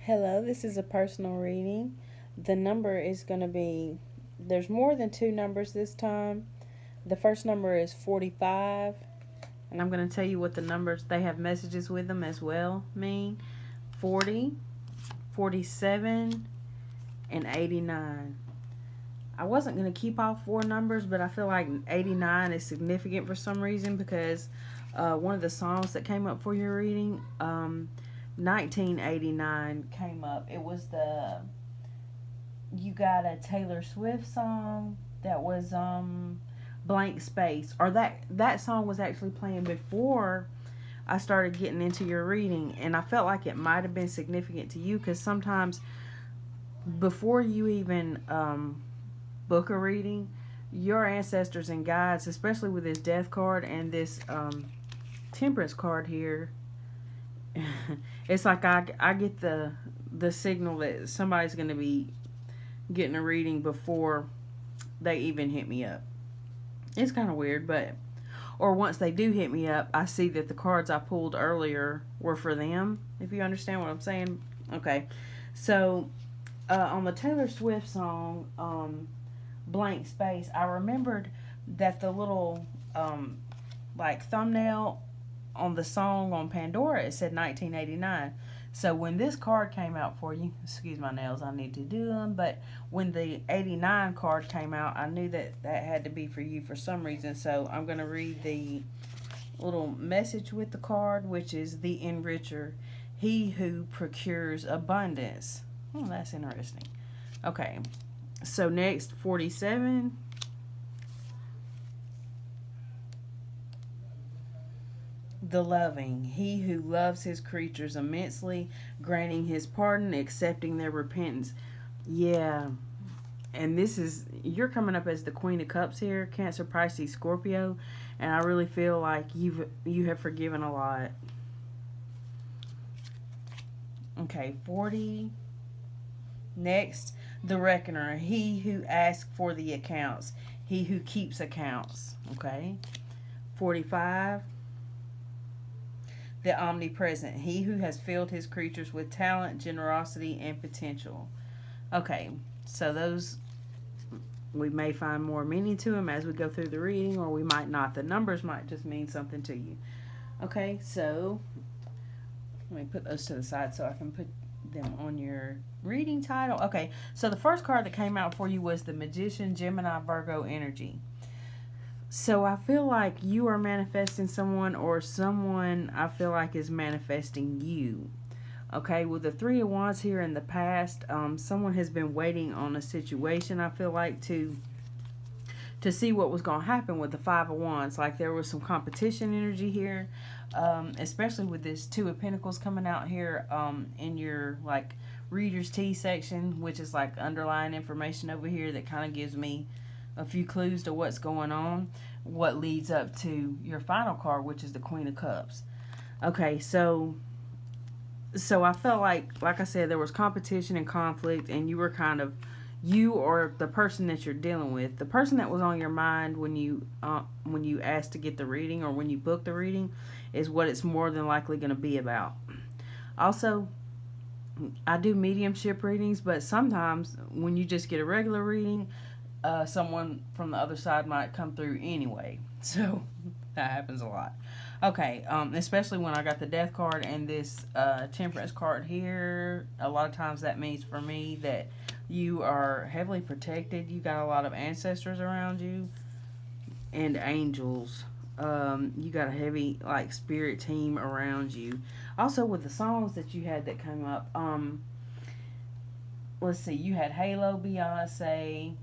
Hello, this is a personal reading. The number is going to be, there's more than two numbers this time. The first number is 45, and I'm going to tell you what the numbers, they have messages with them as well, mean 40, 47, and 89. I wasn't going to keep all four numbers, but I feel like 89 is significant for some reason because one of the songs that came up for your reading, 1989 came up. It was you got a Taylor Swift song that was Blank Space, or that song was actually playing before I started getting into your reading, and I felt like it might have been significant to you because sometimes before you even book a reading, your ancestors and guides, especially with this death card and this temperance card here, it's like I get the signal that somebody's going to be getting a reading before they even hit me up. It's kind of weird, but or once they do hit me up, I see that the cards I pulled earlier were for them. If you understand what I'm saying, okay. So on the Taylor Swift song, "Blank Space," I remembered that the little like thumbnail on the song on Pandora, it said 1989. So when this card came out for you, excuse my nails, I need to do them, but when the 89 card came out, I knew that that had to be for you for some reason. So I'm going to read the little message with the card, which is the enricher, he who procures abundance. Oh, that's interesting. Okay, so next, 47. The loving, he who loves his creatures immensely, granting his pardon, accepting their repentance. Yeah, and this is, you're coming up as the Queen of Cups here, Cancer, Pisces, Scorpio, and I really feel like you have forgiven a lot. Okay, 40. Next, the Reckoner, he who asks for the accounts, he who keeps accounts. Okay, 45. The Omnipresent, he who has filled his creatures with talent, generosity, and potential. Okay, so those, we may find more meaning to them as we go through the reading, or we might not. The numbers might just mean something to you. Okay, so let me put those to the side so I can put them on your reading title. Okay, so the first card that came out for you was the Magician, Gemini, Virgo energy. So I feel like you are manifesting someone, or someone I feel like is manifesting you. Okay, with the Three of Wands here in the past, someone has been waiting on a situation, I feel like, to see what was going to happen with the Five of Wands. Like there was some competition energy here, especially with this Two of Pentacles coming out here in your like Reader's Tea section, which is like underlying information over here that kind of gives me a few clues to what's going on, what leads up to your final card, which is the Queen of Cups. Okay, so I felt like I said, there was competition and conflict, and you were kind of, you or the person that you're dealing with, the person that was on your mind when you asked to get the reading, or when you booked the reading, is what it's more than likely going to be about. Also, I do mediumship readings, but sometimes when you just get a regular reading, someone from the other side might come through anyway. So that happens a lot. Okay, especially when I got the death card and this temperance card here. A lot of times that means for me that you are heavily protected. You got a lot of ancestors around you and angels. You got a heavy like spirit team around you. Also with the songs that you had that came up, let's see, you had Halo, Beyonce,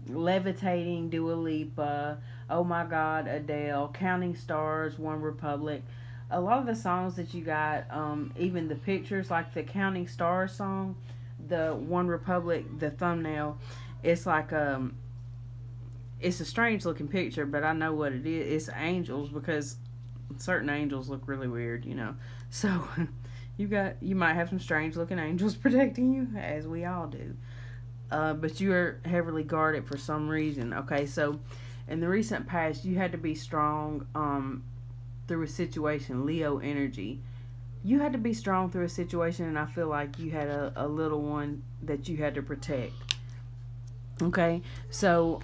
Levitating, Dua Lipa, Oh My God, Adele, Counting Stars, One Republic. A lot of the songs that you got, even the pictures, like the Counting Stars song, the One Republic, the thumbnail, it's like it's a strange looking picture, but I know what it is. It's angels, because certain angels look really weird, you know. So you might have some strange looking angels protecting you, as we all do. But you are heavily guarded for some reason. Okay, so in the recent past, you had to be strong through a situation, Leo energy. you had to be strong through a situation, and I feel like you had a little one that you had to protect. Okay, so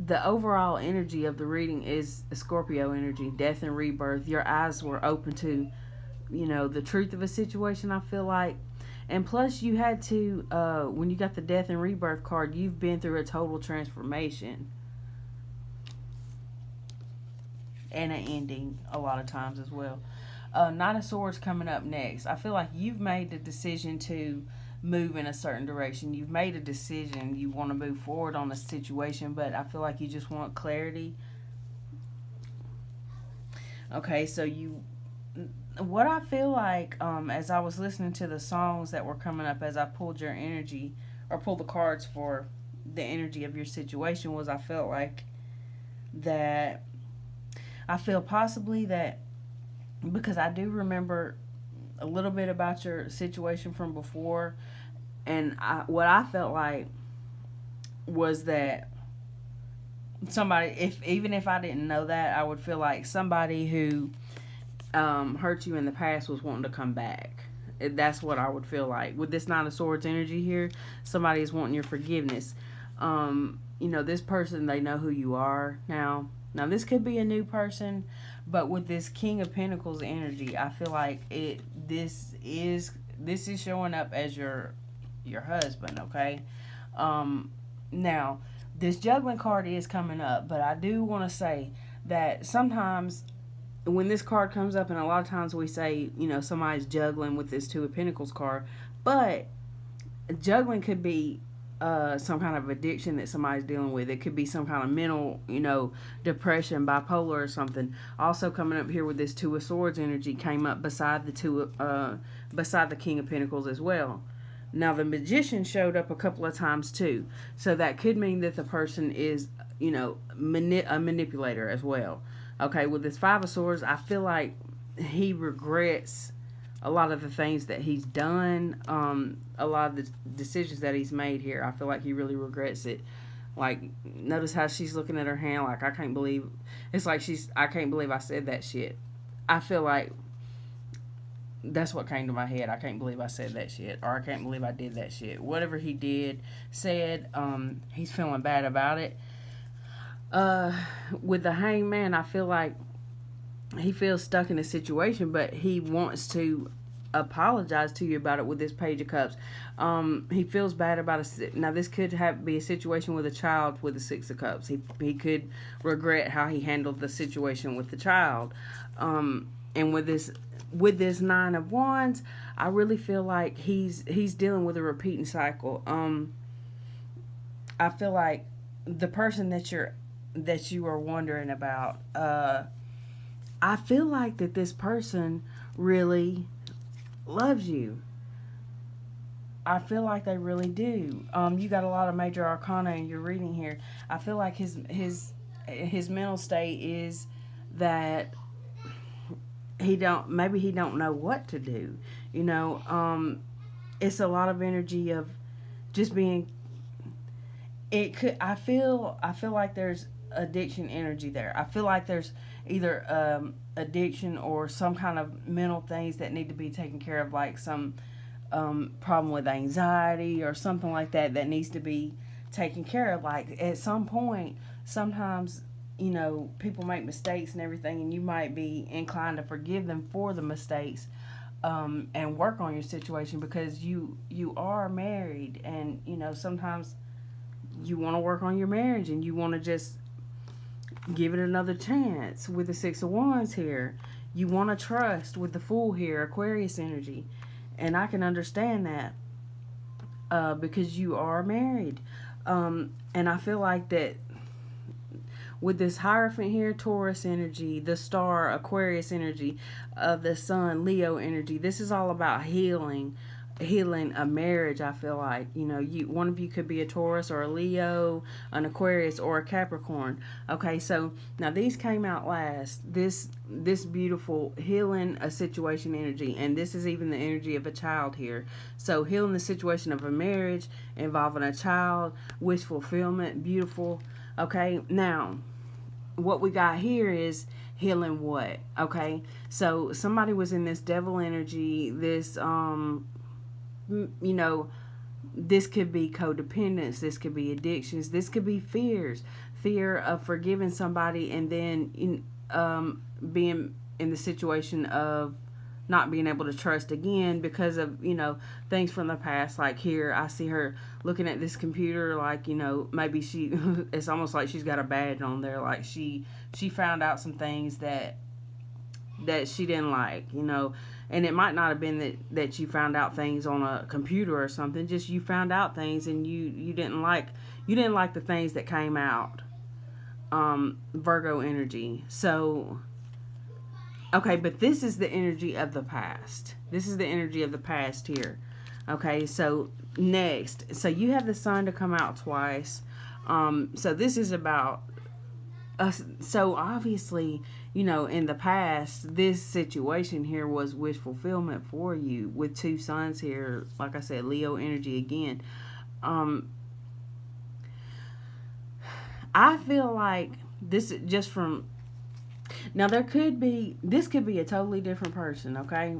the overall energy of the reading is Scorpio energy, death and rebirth. Your eyes were open to, the truth of a situation, I feel like. And plus, you had to, when you got the death and rebirth card, you've been through a total transformation and an ending a lot of times as well. Nine of Swords coming up next. I feel like you've made the decision to move in a certain direction. You've made a decision. You want to move forward on a situation, but I feel like you just want clarity. Okay, so what I feel like, as I was listening to the songs that were coming up as I pulled your energy or pulled the cards for the energy of your situation, was I felt like that I feel possibly that, because I do remember a little bit about your situation from before, and what I felt like was that somebody, if even if I didn't know that, I would feel like somebody who hurt you in the past was wanting to come back. That's what I would feel like with this Nine of Swords energy here. Somebody is wanting your forgiveness. This person, they know who you are now. Now this could be a new person, but with this King of Pentacles energy, I feel like this is showing up as your husband. Okay. Now this juggling card is coming up, but I do want to say that sometimes when this card comes up, and a lot of times we say, somebody's juggling with this Two of Pentacles card, but juggling could be some kind of addiction that somebody's dealing with. It could be some kind of mental, depression, bipolar or something. Also coming up here with this Two of Swords energy came up beside beside the King of Pentacles as well. Now the Magician showed up a couple of times too, so that could mean that the person is, a manipulator as well. Okay, with this Five of Swords, I feel like he regrets a lot of the things that he's done, a lot of the decisions that he's made here. I feel like he really regrets it. Like, notice how she's looking at her hand like, I can't believe I said that shit. I feel like that's what came to my head. I can't believe I said that shit, or I can't believe I did that shit. Whatever he said, he's feeling bad about it. With the Hangman, I feel like he feels stuck in a situation, but he wants to apologize to you about it with this Page of Cups. He feels bad about it. Now, this could be a situation with a child with the Six of Cups. He could regret how he handled the situation with the child. And with this Nine of Wands, I really feel like he's dealing with a repeating cycle. I feel like the person that you are wondering about, I feel like that this person really loves you. I feel like they really do. You got a lot of major arcana in your reading here. I feel like his mental state is that he don't know what to do. It's a lot of energy of just being. I feel like there's addiction energy there. I feel like there's either addiction or some kind of mental things that need to be taken care of, like some problem with anxiety or something like that needs to be taken care of. Like, at some point, sometimes, people make mistakes and everything, and you might be inclined to forgive them for the mistakes, and work on your situation, because you are married, and sometimes you want to work on your marriage and you want to just give it another chance. With the Six of Wands here, you want to trust with the Fool here, Aquarius energy, and I can understand that, because you are married, and I feel like that with this Hierophant here, Taurus energy, the Star, Aquarius energy, the Sun, Leo energy. This is all about healing a marriage. I feel like one of you could be a Taurus or a Leo, an Aquarius, or a Capricorn. Okay, so now these came out last. This beautiful healing a situation energy, and this is even the energy of a child here. So healing the situation of a marriage involving a child, wish fulfillment, beautiful. Okay, now what we got here is healing what? Okay, so somebody was in this devil energy, this you know, this could be codependence, this could be addictions, this could be fears, fear of forgiving somebody and then being in the situation of not being able to trust again because of, things from the past. Like here I see her looking at this computer, like, maybe she it's almost like she's got a badge on there, like she found out some things that she didn't like, and it might not have been that you found out things on a computer or something, just you found out things and you didn't like the things that came out. Virgo energy. So okay, but this is the energy of the past. This is the energy of the past here. Okay, so next, so you have the sun to come out twice. So this is about so obviously, in the past, this situation here was wish fulfillment for you with two suns here. Like I said, Leo energy again. I feel like this just from now. This could be a totally different person. Okay,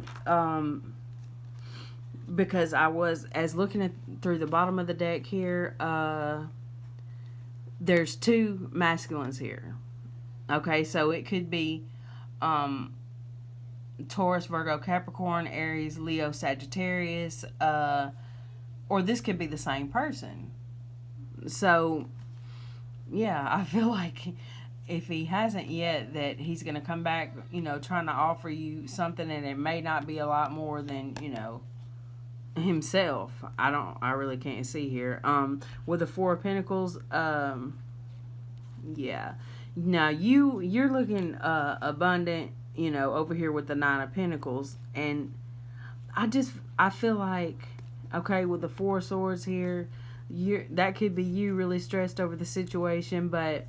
because I was as looking at through the bottom of the deck here. There's two masculines here. Okay, so it could be Taurus, Virgo, Capricorn, Aries, Leo, Sagittarius, or this could be the same person. So, yeah, I feel like if he hasn't yet, that he's going to come back, trying to offer you something, and it may not be a lot more than, himself. I really can't see here. With the Four of Pentacles, yeah. Now you're looking abundant, over here with the Nine of Pentacles, and I feel like, okay, with the Four of Swords here, that could be you really stressed over the situation, but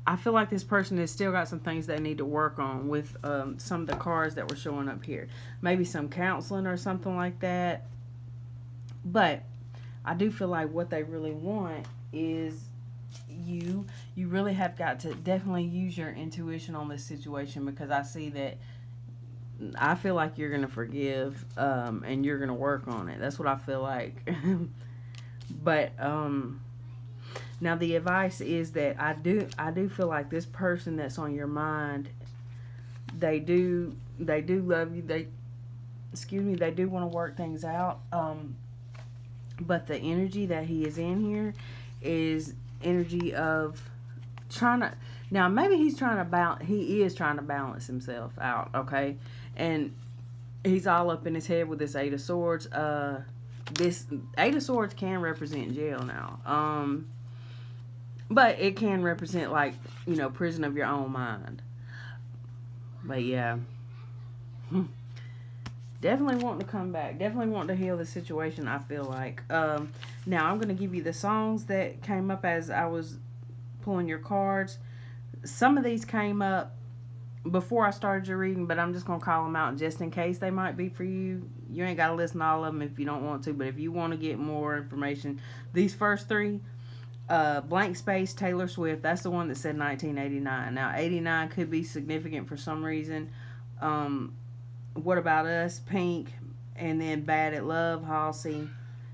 I feel like this person has still got some things they need to work on with some of the cards that were showing up here. Maybe some counseling or something like that. But I do feel like what they really want is you really have got to definitely use your intuition on this situation, because I feel like you're going to forgive and you're going to work on it. That's what I feel like. But now the advice is that I do feel like this person that's on your mind, they do love you. They do want to work things out. But the energy that he is in here is energy of trying to, now maybe he is trying to balance himself out, okay? And he's all up in his head with this Eight of Swords. This Eight of Swords can represent jail now. But it can represent, like, prison of your own mind. But yeah. Definitely wanting to come back. Definitely wanting to heal the situation, I feel like. Now, I'm going to give you the songs that came up as I was pulling your cards. Some of these came up before I started your reading, but I'm just going to call them out just in case they might be for you. You ain't got to listen to all of them if you don't want to, but if you want to get more information, these first three, Blank Space, Taylor Swift, that's the one that said 1989. Now, 89 could be significant for some reason. What About Us, Pink, and then Bad at Love, Halsey,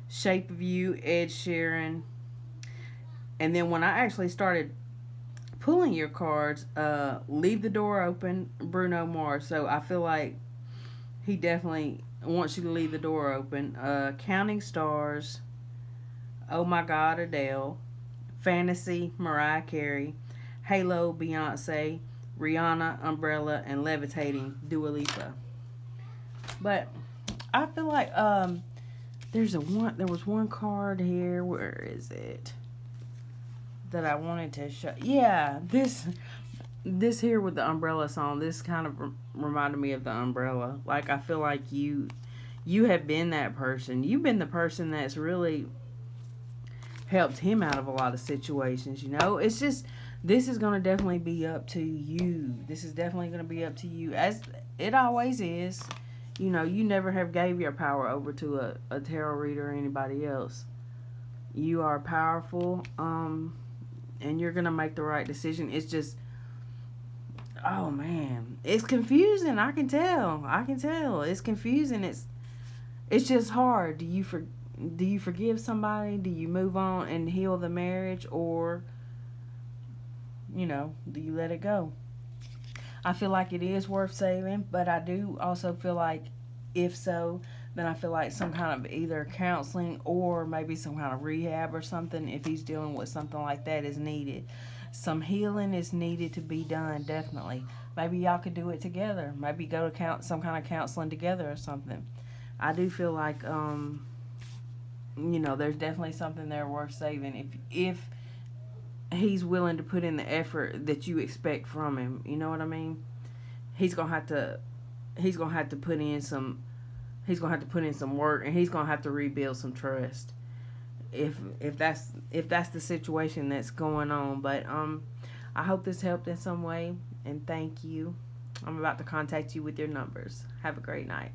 Shape of You, Ed Sheeran. And then when I actually started pulling your cards, Leave the Door Open, Bruno Mars. So I feel like he definitely wants you to leave the door open. Counting Stars, Oh My God, Adele, Fantasy, Mariah Carey, Halo, Beyoncé, Rihanna, Umbrella, and Levitating, Dua Lipa. But I feel like there was one card here. Where is it? That I wanted to show. Yeah, this here with the umbrella song. This kind of reminded me of the umbrella. Like, I feel like you have been that person. You've been the person that's really helped him out of a lot of situations. It's just, this is going to definitely be up to you. This is definitely going to be up to you, as it always is. You never have gave your power over to a tarot reader or anybody else. You are powerful, and you're going to make the right decision. It's just, Oh man, it's confusing. I can tell. I can tell. It's confusing. It's just hard. Do you forgive somebody? Do you move on and heal the marriage, or do you let it go? I feel like it is worth saving, but I do also feel like if so, then I feel like some kind of either counseling or maybe some kind of rehab or something, if he's dealing with something like that, is needed. Some healing is needed to be done, definitely. Maybe y'all could do it together. Maybe go to some kind of counseling together or something. I do feel like there's definitely something there worth saving if he's willing to put in the effort that you expect from him. You know what I mean? He's gonna have to he's gonna have to put in some he's gonna have to put in some work, and he's gonna have to rebuild some trust if that's the situation that's going on. But I hope this helped in some way, and thank you. I'm about to contact you with your numbers. Have a great night.